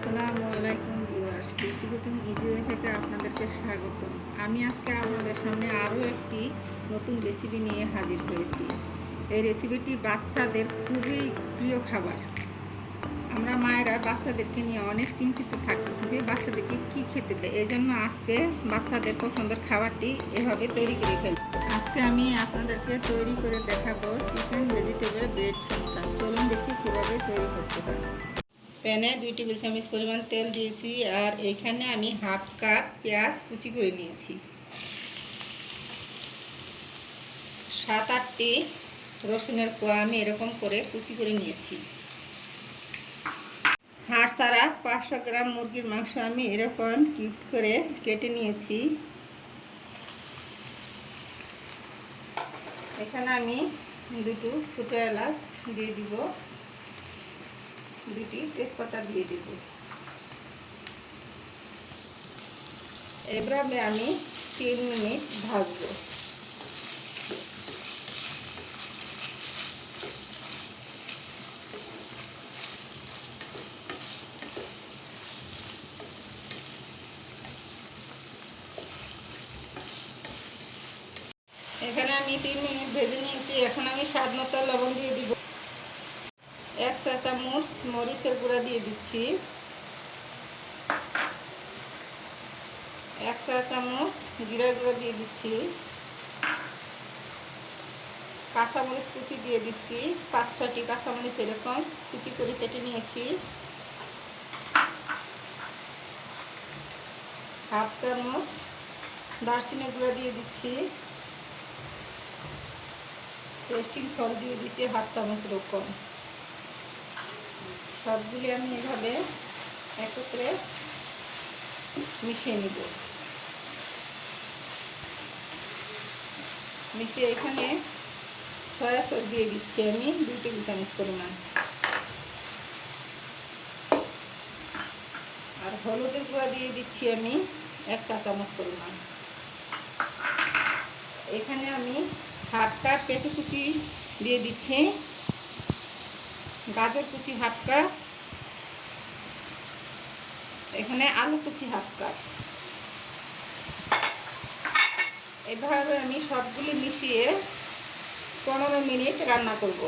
আসসালামু আলাইকুম viewers, tasty cooking easy way থেকে আপনাদেরকে স্বাগতম। আমি আজকে আপনাদের সামনে আরও একটি নতুন রেসিপি নিয়ে হাজির হয়েছি। এই রেসিপিটি বাচ্চাদের খুবই প্রিয় খাবার। আমরা মায়েরা বাচ্চাদেরকে নিয়ে অনেক চিন্তিত থাকি যে বাচ্চাদেরকে কি খেতে দেয়। এই জন্য আজকে বাচ্চাদের পছন্দের খাবারটি এভাবে তৈরি করে ফেলি। আজকে আমি আপনাদেরকে তৈরি করে দেখাবো চিকেন ভেজিটেবল ব্রেড সমোসা। চলুন দেখি কীভাবে তৈরি করতে হয়। প্যানে 2 টেবিল চামচ পরিমাণ তেল দিয়েছি, আর এইখানে আমি হাফ কাপ পেঁয়াজ কুচি করে নিয়েছি। 7-8টি রসুনের কোয়া আমি এরকম করে কুচি করে নিয়েছি। হাড় ছাড়া 500 গ্রাম মুরগির মাংস আমি এরকম কিউব করে কেটে নিয়েছি। এখানে আমি 2টো ছোটো এলাচ দিয়ে দিব, 2টি তেজপাতা দিয়ে দিব। এভাবে আমি 3 মিনিট ভাজবো। এখানে আমি 3 মিনিট ভেজে নিয়েছি। এখন আমি স্বাদ মতো লবণ দিয়ে দিব। 1 চা চামচ মরিচের গুঁড়া দিয়ে দিচ্ছি। 1 চা চামচ জিরার গুঁড়া দিয়ে দিচ্ছি। কাঁচামরিচ কুচি দিয়ে দিচ্ছি। 5-6টি কাঁচামরিচ এরকম কুচি করে কেটে নিয়েছি। হাফ চামচ দারচিনি গুঁড়া দিয়ে দিচ্ছি। টেস্টিং সল্ট দিয়ে দিচ্ছি হাফ চামচ এরকম। সবগুলি আমি এভাবে একত্রে মিশিয়ে নিব। মিশিয়ে এখানে সয়া সস দিয়ে দিচ্ছি আমি 2 টেবিল চামচ পরিমাণ, আর হলুদের গুঁড়া দিয়ে দিচ্ছি আমি 1 চা চামচ পরিমাণ। এখানে আমি হাফ কাপ পেঁপে কুচি দিয়ে দিচ্ছি, গাজর কুচি হাফ কাপ, এখানে আলু কুচি হাফ কাপ। এভাবে আমি সবগুলি মিশিয়ে 15 মিনিট রান্না করব।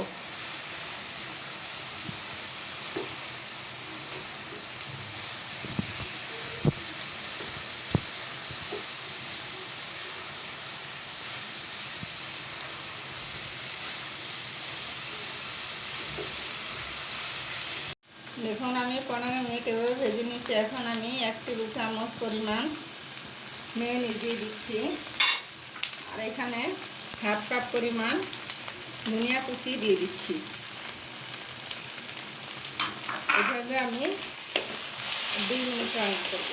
দেখুন আমি 15 মিনিট এভাবে ভেজে নিচ্ছি। এখন আমি 1 টেবিল চামচ পরিমাণ মেয়োনিজ দিয়ে দিচ্ছি, আর এখানে হাফ কাপ পরিমাণ ধনিয়া কুচি দিয়ে দিচ্ছি। এভাবে আমি 2 মিনিট রান্না করব।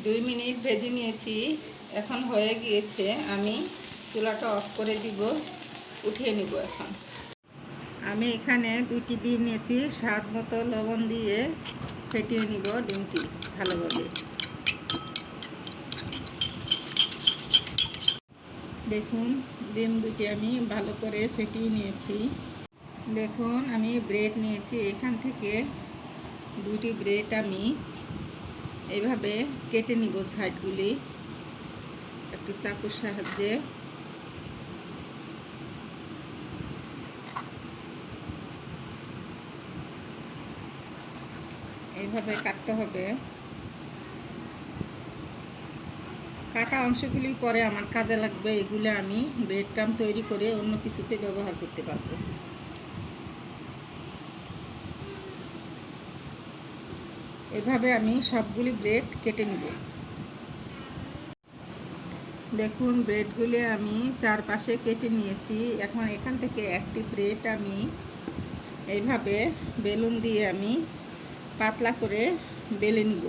দুই মিনিট ভেজে নিয়েছি, এখন হয়ে গিয়েছে। আমি চুলাটা অফ করে দিব, উঠিয়ে নিব। এখন আমি এখানে 2টি ডিম নিয়েছি, স্বাদ মতো লবণ দিয়ে ফেটিয়ে নিব ডিমটি ভালোভাবে। দেখুন ডিম 2টি আমি ভালো করে ফেটিয়ে নিয়েছি। দেখুন আমি ব্রেড নিয়েছি, এখান থেকে 2টি ব্রেড আমি এইভাবে কেটে নিব সাইডগুলি একটু চাকুর সাহায্যে। এইভাবে কাটতে হবে। কাটা অংশগুলি পরে আমার কাজে লাগবে, এগুলো আমি ব্রেড ক্রাম তৈরি করে অন্য কিছুতে ব্যবহার করতে পারবো। এভাবে আমি সবগুলি ব্রেড কেটে নেব। দেখুন ব্রেডগুলি আমি চারপাশে কেটে নিয়েছি। এখন এখান থেকে একটি ব্রেড আমি এইভাবে বেলুন দিয়ে আমি পাতলা করে বেলে নিব।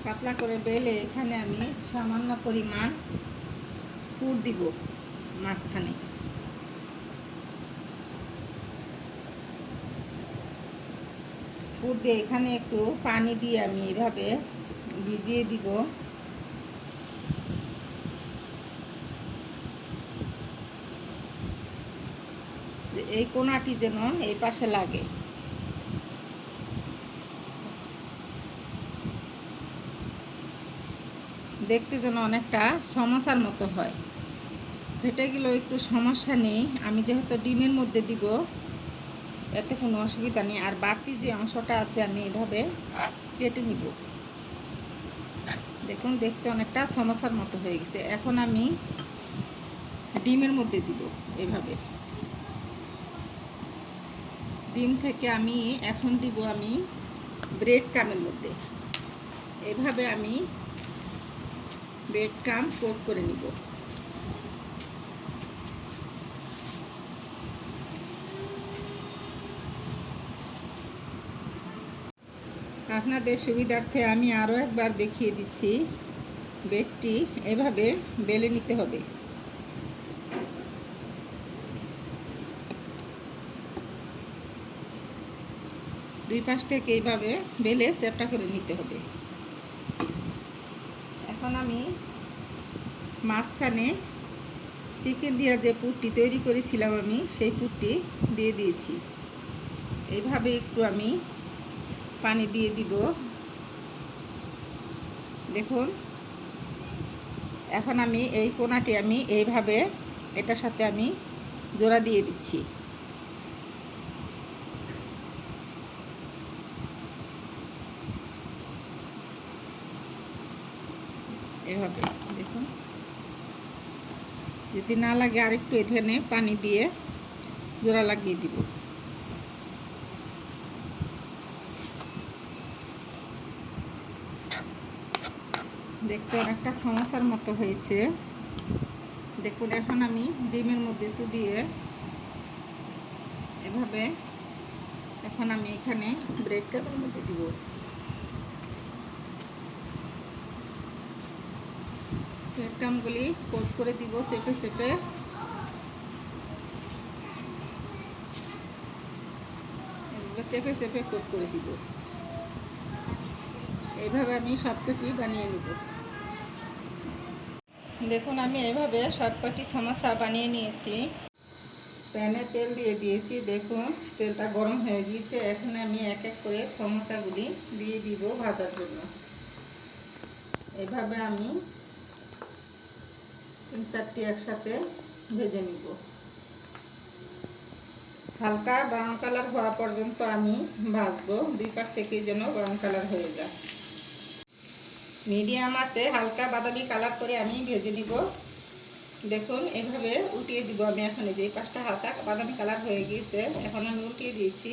পাতলা করে বেলে এখানে আমি সামান্য পরিমাণ পুর দিব মাঝখানে। পুর দিয়ে এখানে একটু পানি দিয়ে আমি এভাবে ভিজিয়ে দিব। এই কোনাটি যেন এই পাশে লাগে। দেখতে যেন অনেকটা সমোসার মতো হয়। ফেটে গেলেও একটু সমস্যা নেই, আমি যেহেতু ডিমের মধ্যে দিব এতে কোনো অসুবিধা নেই। আর বাড়তি যে অংশটা আছে আমি এভাবে কেটে নিব। দেখুন দেখতে অনেকটা সমোসার মতো হয়ে গেছে। এখন আমি ডিমের মধ্যে দিব এভাবে। ডিম থেকে আমি এখন দিব আমি ব্রেড ক্রামের মধ্যে। এভাবে আমি ব্রেড ক্রাম কোট করে নিব। আপনাদের সুবিধার্থে আমি আরও একবার দেখিয়ে দিচ্ছি। ব্রেডটি এভাবে বেলে নিতে হবে। দুই পাশ থেকে এইভাবে বেলে চ্যাপটা করে নিতে হবে। এখন আমি মাঝখানে চিকেন দিয়ে যে পুরটি তৈরি করেছিলাম আমি সেই পুরটি দিয়ে দিয়েছি। এইভাবে একটু আমি পানি দিয়ে দিব। দেখুন এখন আমি এই কোনাটি আমি এইভাবে এটার সাথে আমি জোড়া দিয়ে দিচ্ছি। এভাবে দেখুন, যদি না লাগে আরেকটু এখানে পানি দিয়ে জোড়া লাগিয়ে দিব। দেখতে অনেকটা সমোসার মতো হয়েছে। দেখুন এখন আমি ডিমের মধ্যে চুবিয়ে এভাবে এখন আমি এখানে ব্রেড ক্রামের মধ্যে দিব। ব্রেড ক্রামগুলি কোট করে দিব চেপে চেপে। চেপে চেপে কোট করে দিব। এইভাবে আমি সবকটি বানিয়ে নেব। দেখুন আমি এভাবে সবকটি সমোসা বানিয়ে নিয়েছি। প্যানে তেল দিয়ে দিয়েছি। দেখুন তেলটা গরম হয়ে গিয়েছে। এখন আমি এক এক করে সমোসাগুলি দিয়ে দিব ভাজার জন্য। এভাবে আমি 3-4টি একসাথে ভেজে নিব। হালকা ব্রাউন কালার হওয়া পর্যন্ত আমি ভাজবো। দুই পাশ থেকে যেন ব্রাউন কালার হয়ে যায়। মিডিয়াম আছে হালকা বাদামি কালার করে আমি ভেজে নিব। দেখুন এভাবে উল্টিয়ে দিব আমি। এখন এই যে পাশটা হালকা বাদামি কালার হয়ে গিয়েছে, এখন আমি উল্টিয়ে দিয়েছি।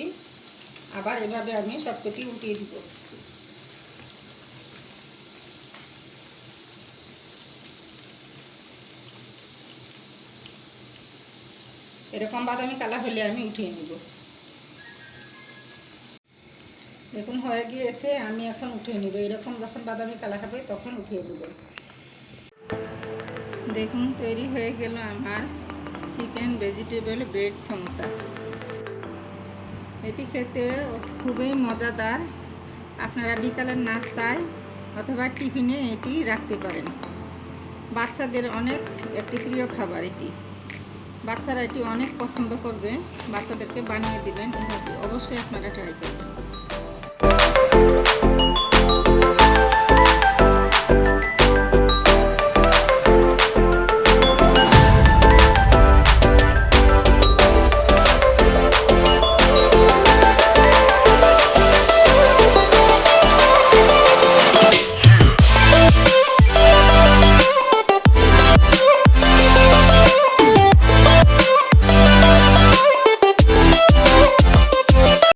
আবার এভাবে আমি সবকটি উল্টিয়ে দিব। এরকম বাদামি কালার হলে আমি উঠিয়ে নিব। দেখুন হয়ে গিয়েছে, আমি এখন উঠিয়ে নিব। এরকম যখন বাদামি কালার হবে তখন উঠিয়ে নেব। দেখুন তৈরি হয়ে গেল আমার চিকেন ভেজিটেবল ব্রেড সমোসা। এটি খেতে খুবই মজাদার। আপনারা বিকালের নাস্তায় অথবা টিফিনে এটি রাখতে পারেন। বাচ্চাদের অনেক একটি প্রিয় খাবার এটি। বাচ্চারা এটি অনেক পছন্দ করবে। বাচ্চাদেরকে বানিয়ে দিবেন, অবশ্যই আপনারা ট্রাই করবেন।